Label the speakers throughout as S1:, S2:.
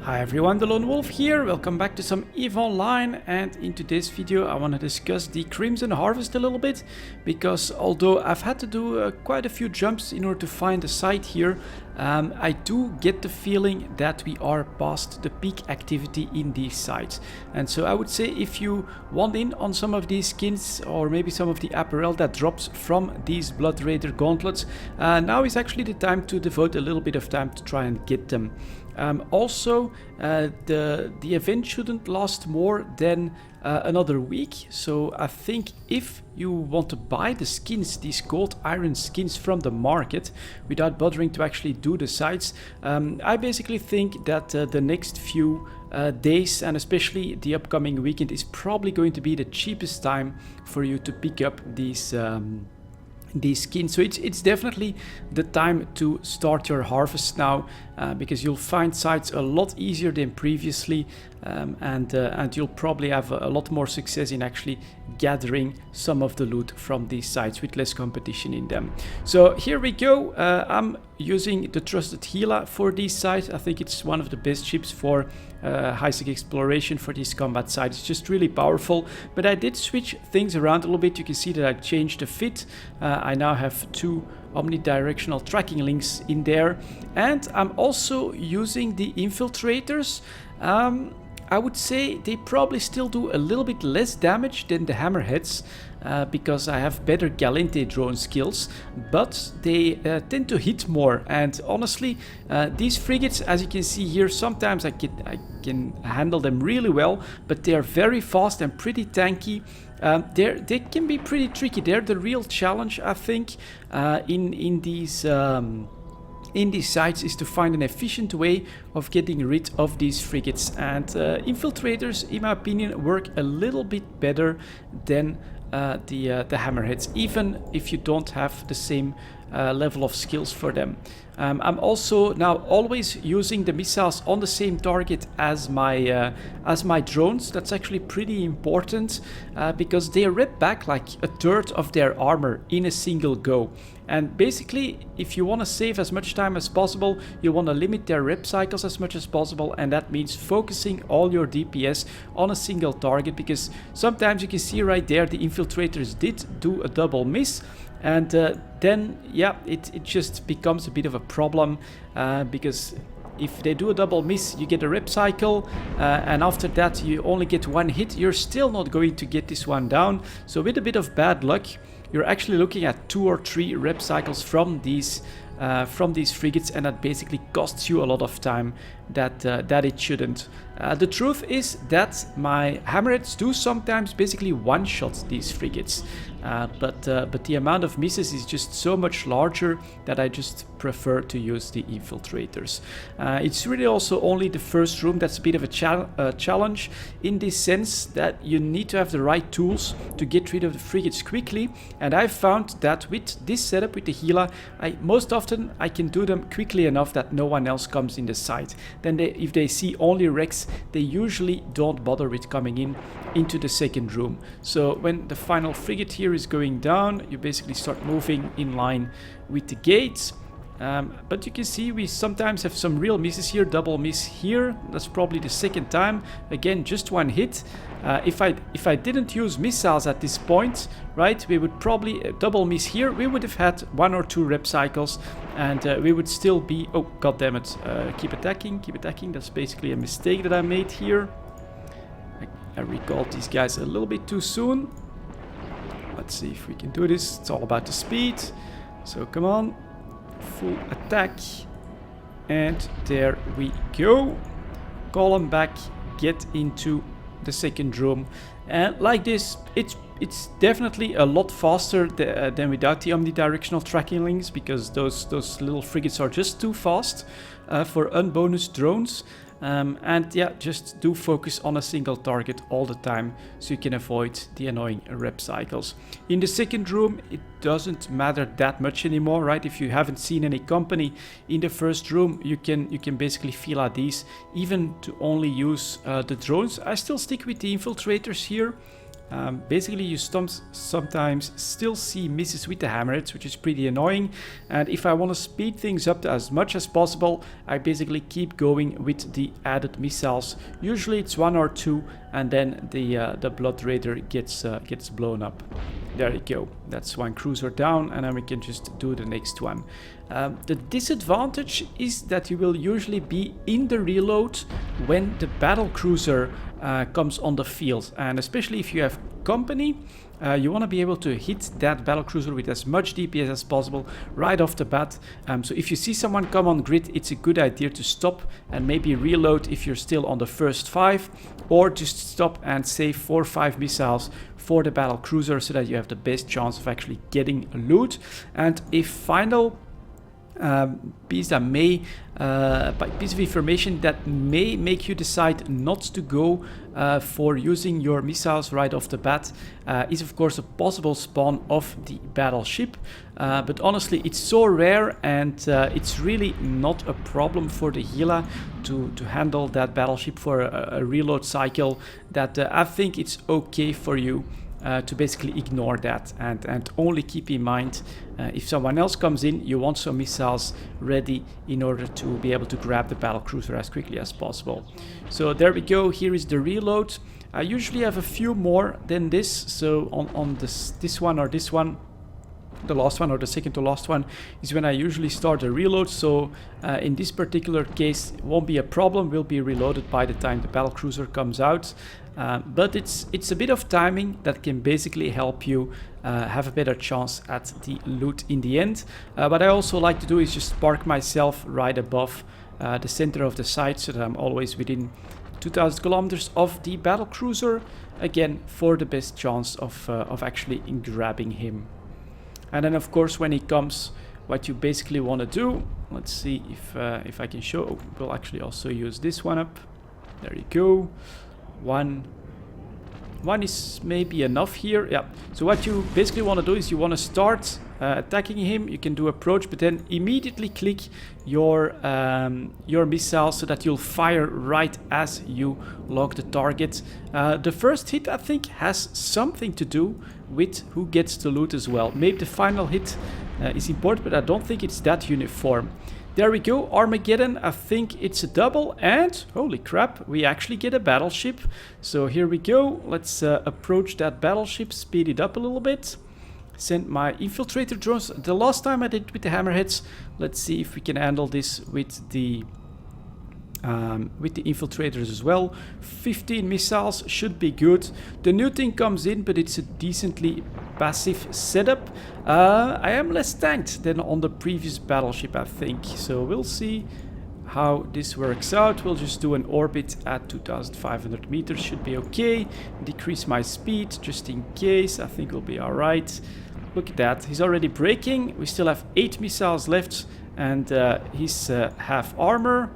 S1: Hi everyone, delonewolf here. Welcome back to some EVE Online, and in today's video I want to discuss the Crimson Harvest a little bit, because although I've had to do quite a few jumps in order to find a site here, I do get the feeling that we are past the peak activity in these sites. And so I would say if you want in on some of these skins or maybe some of the apparel that drops from these Blood Raider gauntlets, now is actually the time to devote a little bit of time to try and get them. Also, the event shouldn't last more than another week, so I think if you want to buy the skins, these gold iron skins from the market, without bothering to actually do the sites, I basically think that the next few days, and especially the upcoming weekend, is probably going to be the cheapest time for you to pick up these skins. So it's definitely the time to start your harvest now, because you'll find sites a lot easier than previously, and you'll probably have a lot more success in actually gathering some of the loot from these sites with less competition in them. So here we go. I'm using the trusted Gila for these sites. I think it's one of the best ships for high-sec exploration for these combat sites. It's just really powerful, but I did switch things around a little bit. You can see that I changed the fit. I now have two omnidirectional tracking links in there, and I'm also using the infiltrators. I would say they probably still do a little bit less damage than the hammerheads, because I have better Galente drone skills, but they tend to hit more. And honestly, these frigates, as you can see here, sometimes I can handle them really well, but they are very fast and pretty tanky. They can be pretty tricky. They're the real challenge, I think, in these sites, is to find an efficient way of getting rid of these frigates. And infiltrators, in my opinion, work a little bit better than the hammerheads, even if you don't have the same level of skills for them. I'm also now always using the missiles on the same target as my drones. That's actually pretty important, because they rip back like a third of their armor in a single go. And basically, if you want to save as much time as possible, you want to limit their rep cycles as much as possible, and that means focusing all your DPS on a single target, because sometimes you can see right there the infiltrators did do a double miss. And then, yeah, it just becomes a bit of a problem, because if they do a double miss, you get a rep cycle, and after that you only get one hit. You're still not going to get this one down. So with a bit of bad luck, you're actually looking at 2 or 3 rep cycles from these frigates, and that basically costs you a lot of time that it shouldn't. The truth is that my hammerheads do sometimes basically one-shot these frigates, but the amount of misses is just so much larger that I just prefer to use the infiltrators. It's really also only the first room that's a bit of a challenge, in this sense that you need to have the right tools to get rid of the frigates quickly, and I've found that with this setup with the Gila, most often I can do them quickly enough that no one else comes in the site. Then if they see only wrecks, they usually don't bother with coming into the second room. So when the final frigate here is going down, you basically start moving in line with the gates. But you can see we sometimes have some real misses here. Double miss here. That's probably the second time. Again, just one hit. If I didn't use missiles at this point, right, we would probably double miss here. We would have had 1 or 2 rep cycles, and we would still be... Oh, god damn it. Keep attacking, keep attacking. That's basically a mistake that I made here. I recalled these guys a little bit too soon. Let's see if we can do this. It's all about the speed. So come on. Full attack, and there we go. Call them back, get into the second room, and like this, it's definitely a lot faster than without the omnidirectional tracking links, because those little frigates are just too fast for unbonus drones. And yeah, just do focus on a single target all the time, so you can avoid the annoying rep cycles. In the second room, it doesn't matter that much anymore, right? If you haven't seen any company in the first room, you can basically feel out these, even to only use the drones. I still stick with the infiltrators here. Basically, you sometimes still see misses with the hammerheads, which is pretty annoying. And if I want to speed things up as much as possible, I basically keep going with the added missiles. Usually it's 1 or 2, and then the Blood Raider gets blown up. There you go. That's 1 cruiser down, and then we can just do the next one. The disadvantage is that you will usually be in the reload when the battle cruiser comes on the field, and especially if you have company, you want to be able to hit that battle cruiser with as much DPS as possible right off the bat. So if you see someone come on grid, it's a good idea to stop and maybe reload if you're still on the first 5, or just stop and save 4 or 5 missiles for the battle cruiser so that you have the best chance of actually getting a loot. And a final piece of information that may make you decide not to go for using your missiles right off the bat is of course a possible spawn of the battleship, but honestly it's so rare, and it's really not a problem for the Gila to handle that battleship for a reload cycle, that I think it's okay for you to basically ignore that, and only keep in mind if someone else comes in, you want some missiles ready in order to be able to grab the battle cruiser as quickly as possible. So there we go. Here is the reload. I usually have a few more than this, so on this one or this one, the last one or the second to last one is when I usually start a reload. So in this particular case it won't be a problem, will be reloaded by the time the battle cruiser comes out. But it's a bit of timing that can basically help you have a better chance at the loot in the end. What I also like to do is just park myself right above the center of the site, so that I'm always within 2,000 kilometers of the battle cruiser, again for the best chance of actually grabbing him. And then of course when he comes, what you basically want to do, let's see if I can show. Oh, we'll actually also use this one up. There you go. One is maybe enough here. Yeah. So what you basically want to do is you want to start attacking him. You can do approach, but then immediately click your missile so that you'll fire right as you lock the target. The first hit, I think, has something to do with who gets the loot as well. Maybe the final hit is important, but I don't think it's that uniform. There we go, Armageddon. I think it's a double, and holy crap, we actually get a battleship. So here we go. Let's approach that battleship, speed it up a little bit. Send my infiltrator drones. The last time I did with the hammerheads. Let's see if we can handle this with the infiltrators as well. 15 missiles should be good. The new thing comes in, but it's a decently passive setup. I am less tanked than on the previous battleship, I think. So we'll see how this works out. We'll just do an orbit at 2,500 meters. Should be okay. Decrease my speed just in case. I think we'll be alright. Look at that. He's already braking. We still have 8 missiles left, and he's half armor.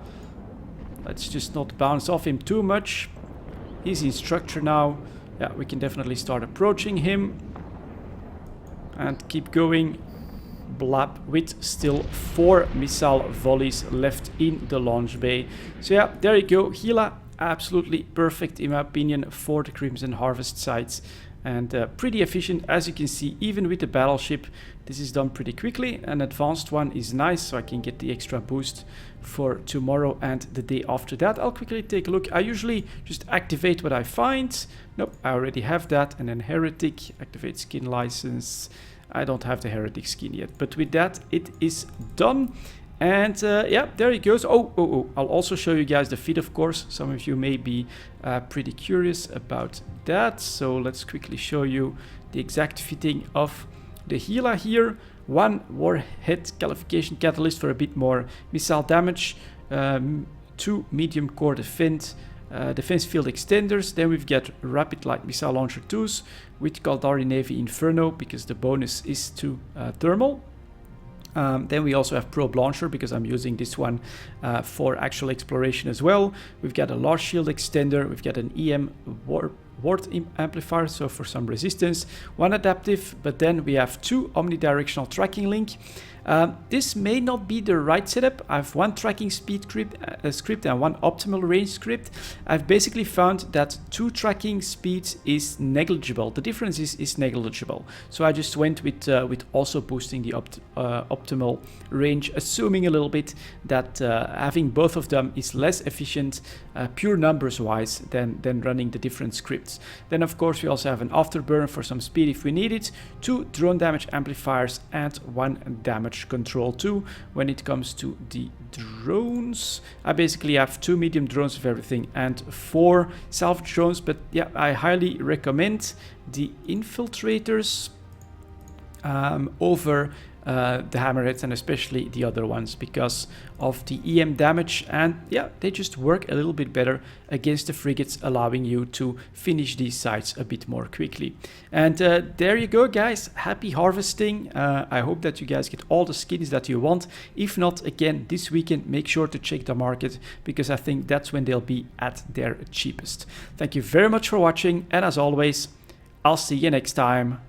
S1: Let's just not bounce off him too much. He's in structure now. Yeah, we can definitely start approaching him. And keep going. Blab, with still 4 missile volleys left in the launch bay. So yeah, there you go. Gila, absolutely perfect in my opinion for the Crimson Harvest sites. And pretty efficient, as you can see, even with the battleship. This is done pretty quickly. An advanced one is nice, so I can get the extra boost for tomorrow and the day after that. I'll quickly take a look. I usually just activate what I find. Nope, I already have that. And then Heretic, activate skin license. I don't have the Heretic skin yet, but with that, it is done. And yeah, there it goes. Oh, I'll also show you guys the feed, of course. Some of you may be pretty curious about that. So let's quickly show you the exact fitting of the Gila here. 1 warhead qualification catalyst for a bit more missile damage. 2 medium core defense field extenders. Then we've got rapid light missile launcher 2s with Caldari Navy Inferno, because the bonus is to thermal. Then we also have probe launcher, because I'm using this one for actual exploration as well. We've got a large shield extender. We've got an EM ward amplifiers, so for some resistance, 1 adaptive, but then we have 2 omnidirectional tracking link. This may not be the right setup. I have 1 tracking speed script and 1 optimal range script. I've basically found that 2 tracking speeds is negligible. The difference is negligible. So I just went with also boosting the optimal range, assuming a little bit that having both of them is less efficient, pure numbers wise, than running the different scripts. Then of course we also have an afterburner for some speed if we need it, 2 drone damage amplifiers, and 1 damage control too. When it comes to the drones, I basically have 2 medium drones of everything and 4 salvage drones, but yeah, I highly recommend the infiltrators over the hammerheads, and especially the other ones, because of the EM damage, and yeah, they just work a little bit better against the frigates, allowing you to finish these sites a bit more quickly. And there you go, guys. Happy harvesting. I hope that you guys get all the skins that you want. If not, again, this weekend, make sure to check the market, because I think that's when they'll be at their cheapest. Thank you very much for watching, and as always, I'll see you next time.